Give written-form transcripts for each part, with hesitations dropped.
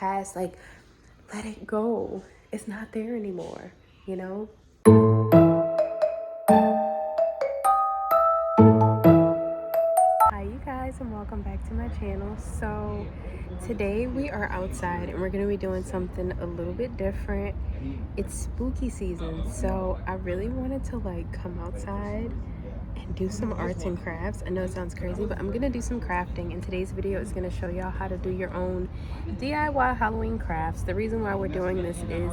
past, like, let it go. It's not there anymore, you know? Hi you guys, and welcome back to my channel. So today we are outside and we're going to be doing something a little bit different. It's spooky season, so I really wanted to like come outside and do some arts and crafts. I know it sounds crazy, but I'm gonna do some crafting, and today's video is gonna show y'all how to do your own DIY Halloween crafts. The reason why we're doing this is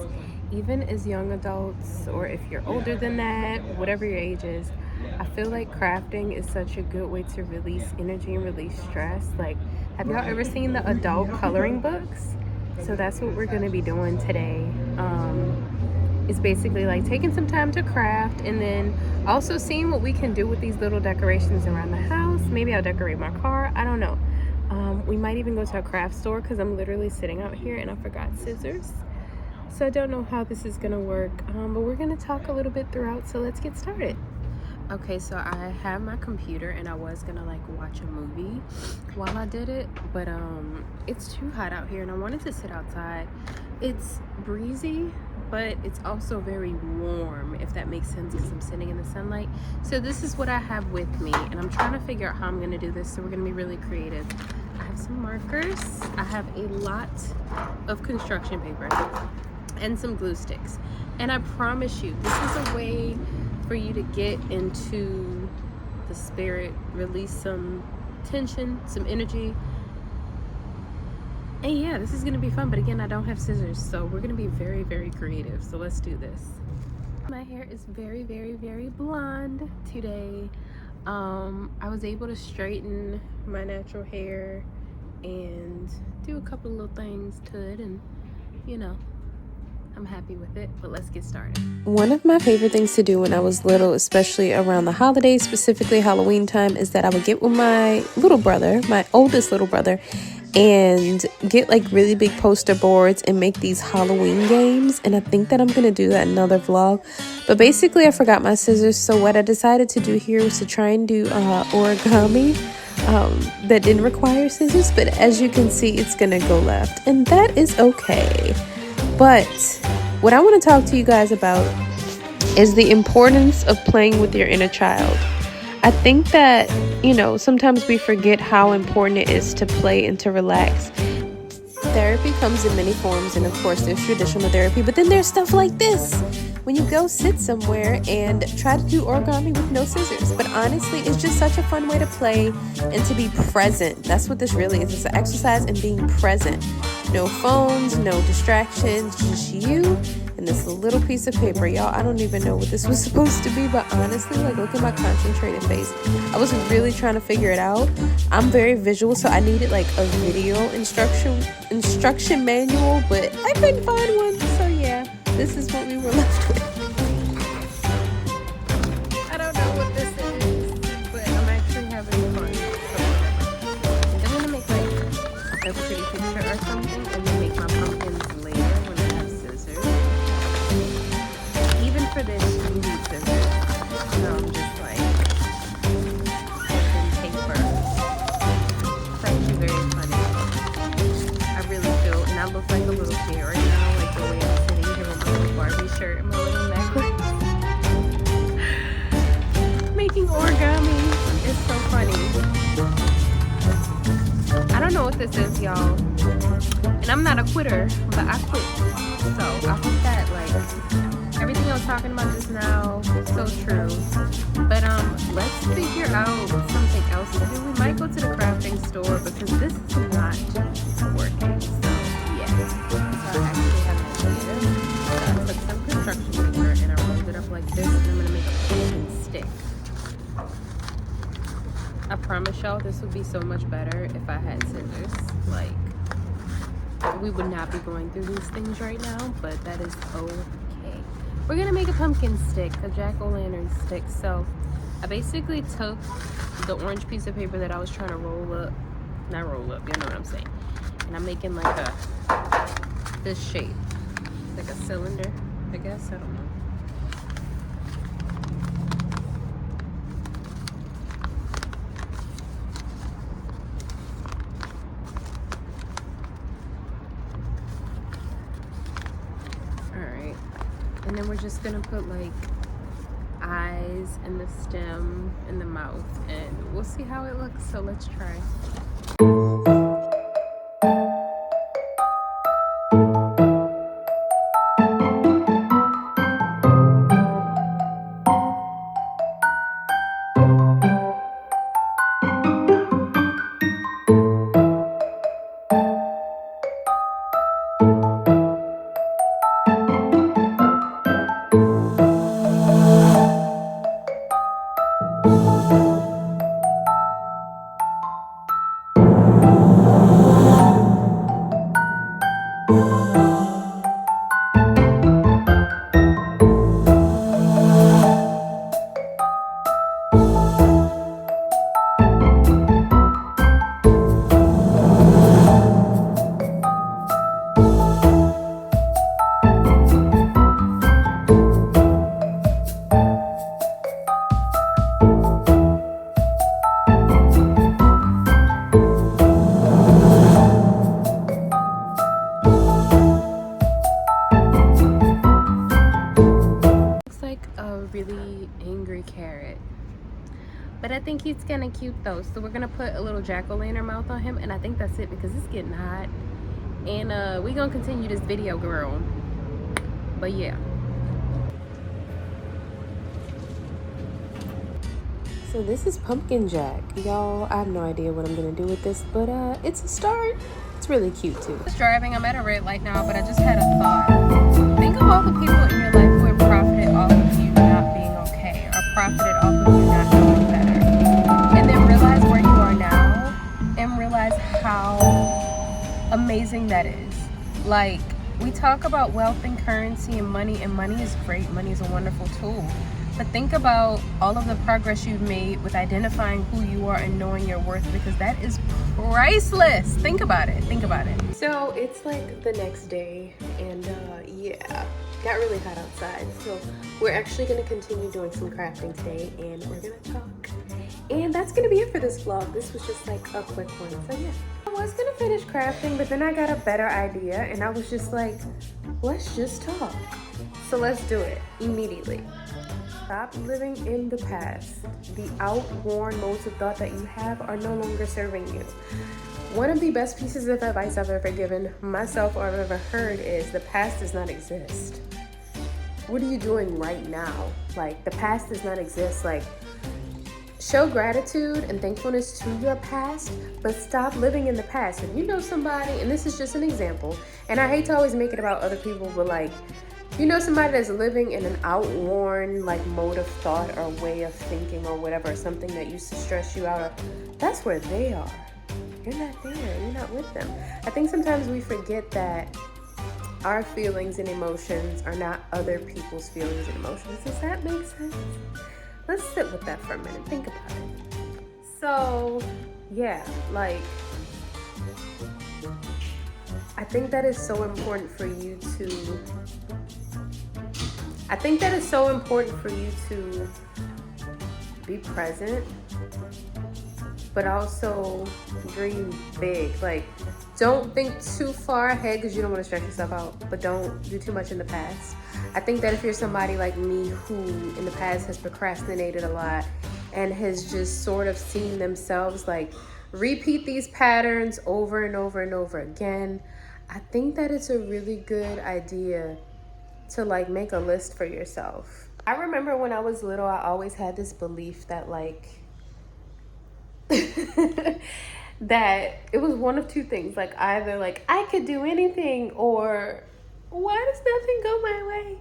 even as young adults, or if you're older than that, whatever your age is, I feel like crafting is such a good way to release energy and release stress. Like, have y'all ever seen the adult coloring books? So that's what we're gonna be doing today. It's basically like taking some time to craft, and then also seeing what we can do with these little decorations around the house. Maybe I'll decorate my car, I don't know. We might even go to a craft store, because I'm literally sitting out here and I forgot scissors, so I don't know how this is gonna work, but we're gonna talk a little bit throughout, so let's get started. Okay, so I have my computer and I was gonna like watch a movie while I did it, but it's too hot out here and I wanted to sit outside. It's breezy, but it's also very warm, if that makes sense, because I'm sitting in the sunlight. So this is what I have with me, and I'm trying to figure out how I'm gonna do this, so we're gonna be really creative. I have some markers, I have a lot of construction paper, and some glue sticks. And I promise you, this is a way for you to get into the spirit, release some tension, some energy. And yeah, this is gonna be fun, but again, I don't have scissors, so we're gonna be very, very creative. So let's do this. My hair is very, very, very blonde today. I was able to straighten my natural hair and do a couple little things to it, and you know, I'm happy with it, but let's get started. One of my favorite things to do when I was little, especially around the holidays, specifically Halloween time, is that I would get with my little brother, my oldest little brother, and get like really big poster boards and make these Halloween games. And I think that I'm gonna do that in another vlog, but basically I forgot my scissors, so what I decided to do here was to try and do origami that didn't require scissors, but as you can see, it's gonna go left, and that is okay. But what I want to talk to you guys about is the importance of playing with your inner child. I think that, you know, sometimes we forget how important it is to play and to relax. Therapy comes in many forms, and of course there's traditional therapy, but then there's stuff like this. When you go sit somewhere and try to do origami with no scissors. But honestly, it's just such a fun way to play and to be present. That's what this really is. It's an exercise in being present. No phones, no distractions, just you and this little piece of paper. Y'all, I don't even know what this was supposed to be, but honestly, like, look at my concentrated face. I was really trying to figure it out. I'm very visual, so I needed like a video instruction manual, but I couldn't find one. So yeah, this is what we were left with. I don't know what this is, but I'm actually having fun. I'm gonna make like a pretty picture or something, and then make my pumpkins later when I have scissors. Even for this, you need scissors. So I'm just like cutting paper. It's actually very funny. I really feel, and I look like a little kid right now, like the way I'm sitting here with my little Barbie shirt and my little necklace. Making origami is so funny. I don't know what this is, y'all, and I'm not a quitter, but I quit. So I hope that like everything I was talking about just now is so true. But let's figure out something else to do. We might go to the crafting store, because this is not working. So yeah, so I actually have an idea. I took some construction paper and I rolled it up like this, and I'm gonna make a pumpkin stick. I promise y'all this would be so much better if I had scissors. Like, we would not be going through these things right now, but that is okay. We're gonna make a pumpkin stick, a jack-o'-lantern stick. So I basically took the orange piece of paper that I was trying to roll up, not roll up, you know what I'm saying, and I'm making like this shape, like a cylinder, I guess, I don't know. And then we're just gonna put like eyes in the stem and the mouth, and we'll see how it looks. So let's try. Really angry carrot, but I think he's kind of cute though. So we're gonna put a little jack-o'-lantern mouth on him, and I think that's it because it's getting hot. And we're gonna continue this video, girl. But yeah, so this is pumpkin jack, y'all. I have no idea what I'm gonna do with this, but it's a start. It's really cute too. Just driving. I'm at a red light now, but I just had a thought. Think of all the people in your life who have profited off of you not being okay, or profited off of you not knowing better, and then realize where you are now, and realize how amazing that is. Like, we talk about wealth and currency and money is great. Money is a wonderful tool. But think about all of the progress you've made with identifying who you are and knowing your worth, because that is priceless. Think about it. Think about it. So it's like the next day, and yeah, got really hot outside. So we're actually going to continue doing some crafting today, and we're going to talk. And that's going to be it for this vlog. This was just like a quick one. So yeah, I was going to finish crafting, but then I got a better idea, and I was just like, let's just talk. So let's do it immediately. Stop living in the past. The outworn modes of thought that you have are no longer serving you. One of the best pieces of advice I've ever given myself or I've ever heard is the past does not exist. What are you doing right now? Like, the past does not exist. Like, show gratitude and thankfulness to your past, but stop living in the past. If you know somebody, and this is just an example, and I hate to always make it about other people, but like, you know somebody that's living in an outworn like mode of thought or way of thinking or whatever, something that used to stress you out, that's where they are. You're not there. You're not with them. I think sometimes we forget that our feelings and emotions are not other people's feelings and emotions. Does that make sense? Let's sit with that for a minute. Think about it. So yeah, like, I think that is so important for you to be present, but also dream big. Like, don't think too far ahead because you don't want to stress yourself out, but don't do too much in the past. I think that if you're somebody like me who in the past has procrastinated a lot and has just sort of seen themselves like repeat these patterns over and over and over again, I think that it's a really good idea to like make a list for yourself. I remember when I was little, I always had this belief that like that it was one of two things. Like, either like I could do anything, or why does nothing go my way?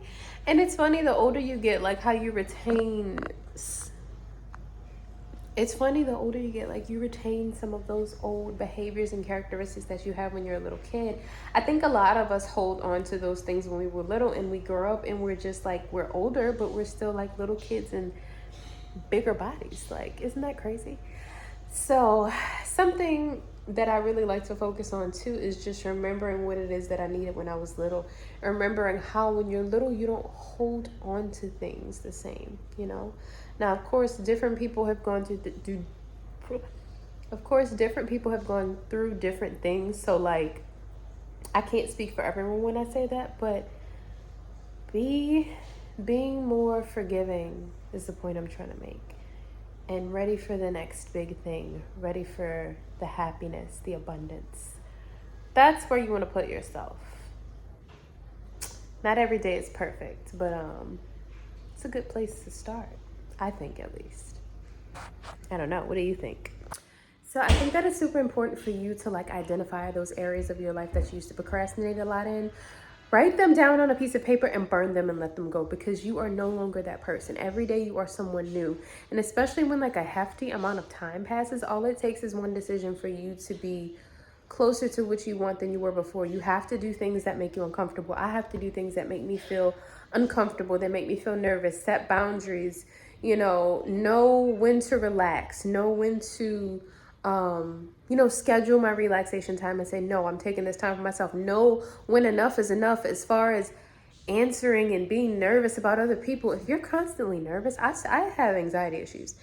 And it's funny, the older you get, like how you retain, it's funny, the older you get, like you retain some of those old behaviors and characteristics that you have when you're a little kid. I think a lot of us hold on to those things when we were little, and we grow up and we're just like, we're older, but we're still like little kids in bigger bodies. Like, isn't that crazy? So something that I really like to focus on too is just remembering what it is that I needed when I was little. Remembering how when you're little, you don't hold on to things the same, you know? Now, of course, different people have gone through different things. So like, I can't speak for everyone when I say that, but Being more forgiving is the point I'm trying to make. And ready for the next big thing. Ready for the happiness, the abundance. That's where you want to put yourself. Not every day is perfect, but it's a good place to start. I think, at least. I don't know. What do you think? So I think that it's super important for you to like identify those areas of your life that you used to procrastinate a lot in. Write them down on a piece of paper and burn them and let them go, because you are no longer that person. Every day you are someone new. And especially when like a hefty amount of time passes, all it takes is one decision for you to be closer to what you want than you were before. You have to do things that make you uncomfortable. I have to do things that make me feel uncomfortable, that make me feel nervous, set boundaries, know when to relax, know when to schedule my relaxation time and say, no, I'm taking this time for myself. Know when enough is enough. As far as answering and being nervous about other people, if you're constantly nervous, I have anxiety issues.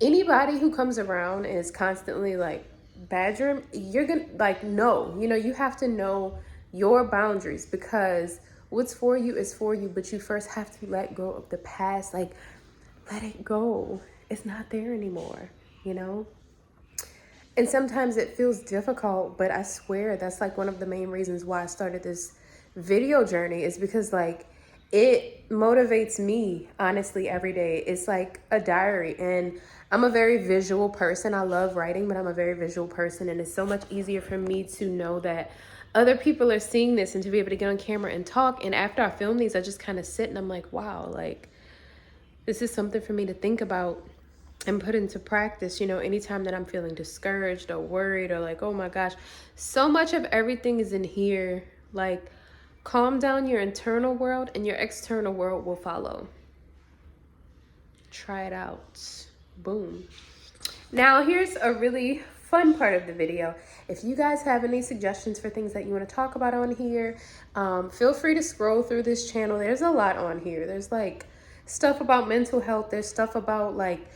Anybody who comes around and is constantly like badgering, you're gonna like, no, you have to know your boundaries, because what's for you is for you, but you first have to let go of the past. Like, let it go. It's not there anymore, And sometimes it feels difficult, but I swear that's like one of the main reasons why I started this video journey, is because like it motivates me honestly every day. It's like a diary, and I'm a very visual person. I love writing, but I'm a very visual person, and it's so much easier for me to know that other people are seeing this and to be able to get on camera and talk. And after I film these, I just kind of sit and I'm like, wow, like this is something for me to think about and put into practice, anytime that I'm feeling discouraged or worried or like, oh my gosh, so much of everything is in here. Like, calm down your internal world and your external world will follow. Try it out. Boom. Now, here's a really fun part of the video. If you guys have any suggestions for things that you want to talk about on here, feel free to scroll through this channel. There's a lot on here. There's like stuff about mental health. There's stuff about like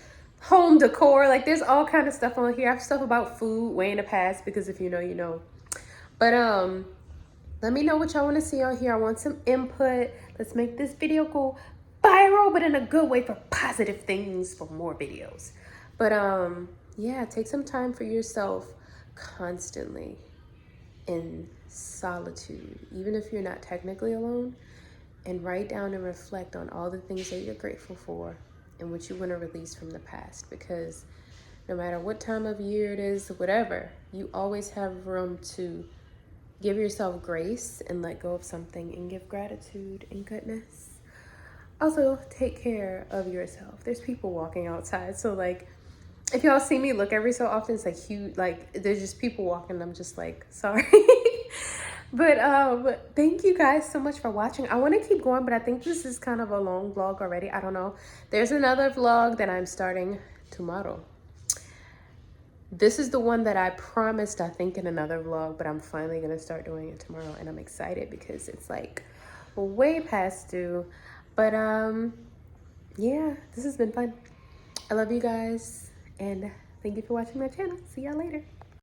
home decor. Like there's all kind of stuff on here. I have stuff about food way in the past, because if you know, you know. But let me know what y'all want to see on here. I want some input. Let's make this video go viral, but in a good way, for positive things, for more videos. But yeah, take some time for yourself constantly in solitude, even if you're not technically alone, and write down and reflect on all the things that you're grateful for and what you want to release from the past, because no matter what time of year it is, whatever, you always have room to give yourself grace and let go of something and give gratitude and goodness. Also, take care of yourself. There's people walking outside, so like if y'all see me look every so often, it's like huge, like there's just people walking. I'm just like, sorry. But thank you guys so much for watching. I want to keep going, but I think this is kind of a long vlog already. I don't know. There's another vlog that I'm starting tomorrow. This is the one that I promised, I think, in another vlog, but I'm finally going to start doing it tomorrow, and I'm excited because it's like way past due. But yeah, this has been fun. I love you guys, and thank you for watching my channel. See y'all later.